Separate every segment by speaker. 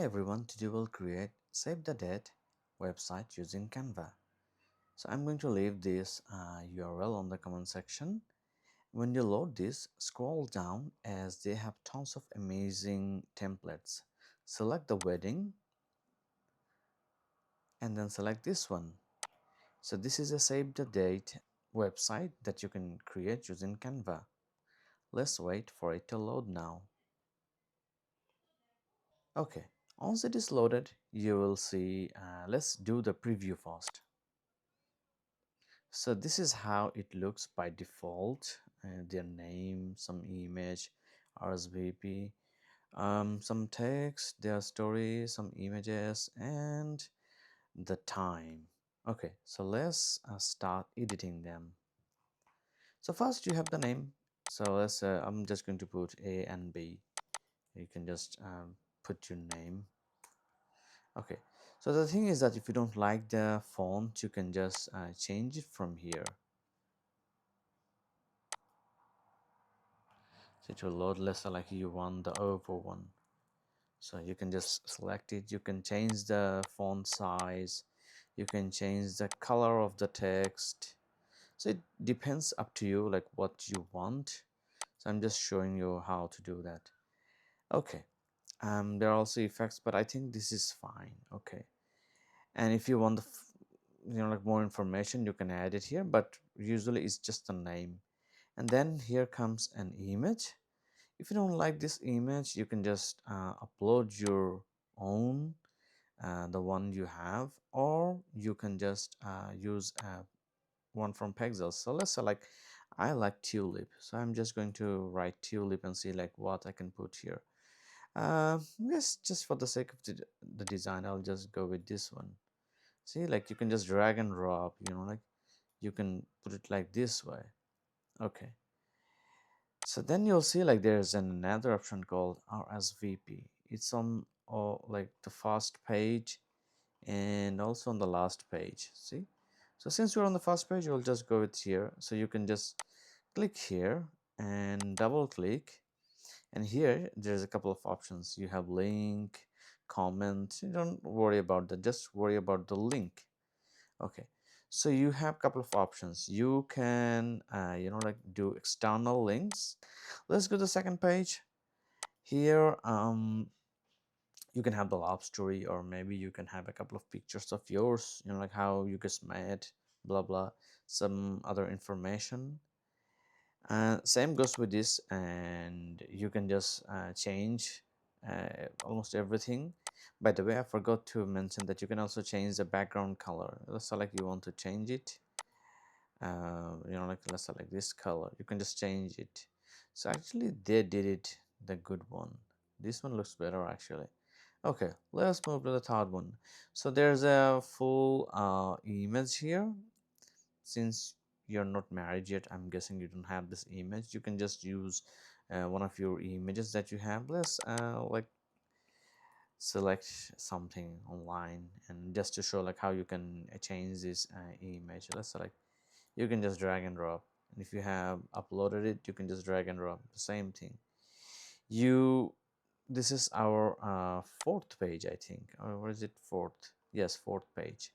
Speaker 1: Hi everyone, today we'll create Save the Date website using Canva. So I'm going to leave this URL on the comment section. When you load this, scroll down as they have tons of amazing templates. Select the wedding and then select this one. So this is a Save the Date website that you can create using Canva. Let's wait for it to load now. Okay, once it is loaded, you will see, let's do the preview first. So this is how it looks by default. Their name, some image, RSVP, some text, their story, some images, and the time. Okay, so let's start editing them. So first you have the name. So let's I'm just going to put A and B. You can just put your name. Okay, so the thing is that if you don't like the font, you can just change it from here. So it will load less like you want the over one. So you can just select it. You can change the font size. You can change the color of the text. So it depends up to you like what you want. So I'm just showing you how to do that. Okay. There are also effects, but I think this is fine. Okay. And if you want the like more information, you can add it here, but usually it's just a name. And then here comes an image. If you don't like this image, you can just upload your own, the one you have, or you can just use one from Pexels. So let's say like I like tulip, so I'm just going to write tulip and see like what I can put here. Yes, just for the sake of the design, I'll just go with this one. See, like you can just drag and drop, like you can put it like this way. Okay. So then you'll see like there's another option called RSVP. It's on like the first page and also on the last page. See? So since you're on the first page, you'll just go with here. So you can just click here and double click. And here there's a couple of options. You have link, comment. You don't worry about that. Just worry about the link. Okay, so you have a couple of options. You can like do external links. Let's go to the second page. Here you can have the love story, or maybe you can have a couple of pictures of yours, like how you guys met, blah blah, some other information. Same goes with this, and you can just change almost everything. By the way, I forgot to mention that you can also change the background color. Let's select you want to change it. Like let's select this color. You can just change it. So actually, they did it the good one. This one looks better actually. Okay, let's move to the third one. So there's a full image here. Since you're not married yet, I'm guessing you don't have this image. You can just use one of your images that you have. Let's like select something online, and just to show like how you can change this image. Let's select. You can just drag and drop, and if you have uploaded it, you can just drag and drop the same thing. This is our fourth page, I think, or what is it, fourth? Yes, fourth page.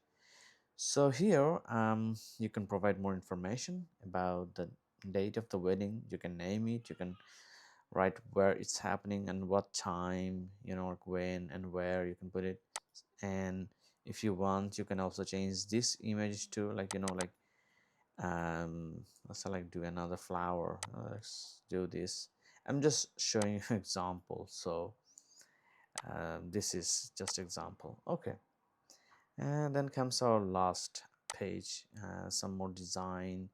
Speaker 1: So here you can provide more information about the date of the wedding. You can name it, you can write where it's happening and what time, like when and where you can put it. And if you want, you can also change this image to like like let's like do another flower. Let's do this. I'm just showing you an example, so this is just example. Okay, and then comes our last page, some more design,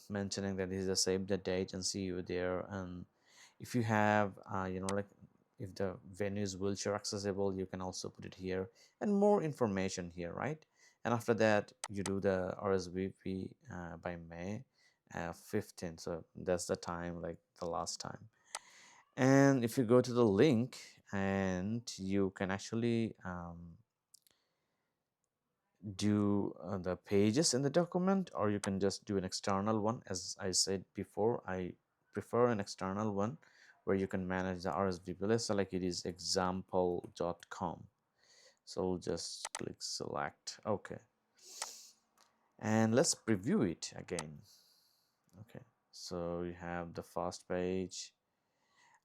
Speaker 1: mentioning that this is a save the date and see you there. And if you have like if the venue is wheelchair accessible, you can also put it here, and more information here, right? And after that you do the RSVP by May 15th, so that's the time, like the last time. And if you go to the link, and you can actually do the pages in the document, or you can just do an external one. As I said before, I prefer an external one where you can manage the RSVP. Let's say like it is example.com. So we'll just click select. Okay, and let's preview it again. Okay, so we have the first page.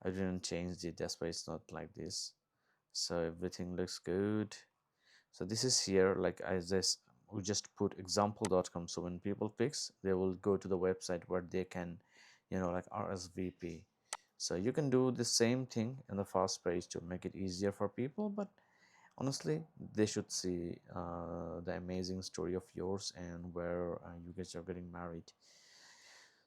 Speaker 1: I didn't change it, that's why it's not like this. So everything looks good. So this is here, like as this, we just put example.com, so when people picks, they will go to the website where they can, like RSVP. So you can do the same thing in the first page to make it easier for people, but honestly they should see the amazing story of yours and where you guys are getting married.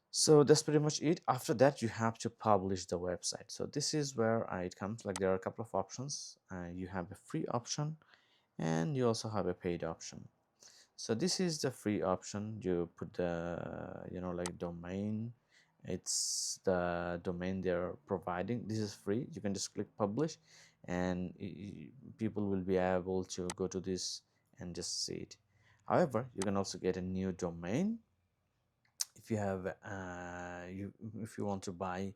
Speaker 1: So that's pretty much it. After that, you have to publish the website. So this is where it comes, like there are a couple of options. You have a free option and you also have a paid option. So this is the free option. You put the like domain. It's the domain they're providing. This is free. You can just click publish and people will be able to go to this and just see it. However, you can also get a new domain if you have if you want to buy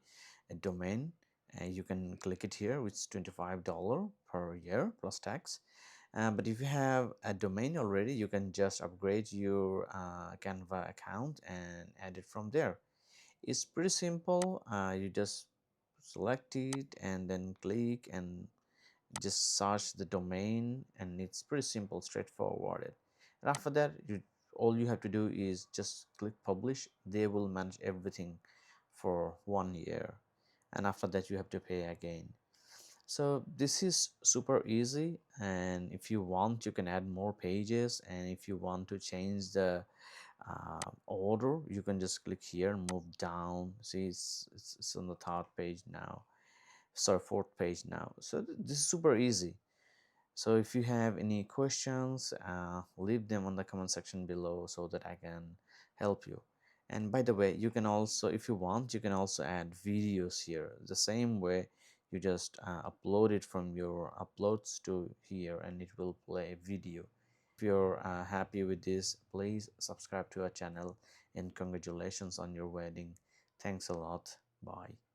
Speaker 1: a domain. You can click it here, which is $25 per year plus tax. But if you have a domain already, you can just upgrade your Canva account and add it from there. It's pretty simple. You just select it and then click and just search the domain, and it's pretty simple, straightforward. And after that, all you have to do is just click publish. They will manage everything for 1 year, and after that you have to pay again. So this is super easy, and if you want you can add more pages, and if you want to change the order, you can just click here, move down. See, it's on the third page now, sorry, fourth page now. So this is super easy. So if you have any questions, leave them on the comment section below so that I can help you. And by the way, you can also, if you want, you can also add videos here. The same way, you just upload it from your uploads to here and it will play a video. If you're happy with this, please subscribe to our channel, and congratulations on your wedding. Thanks a lot. Bye.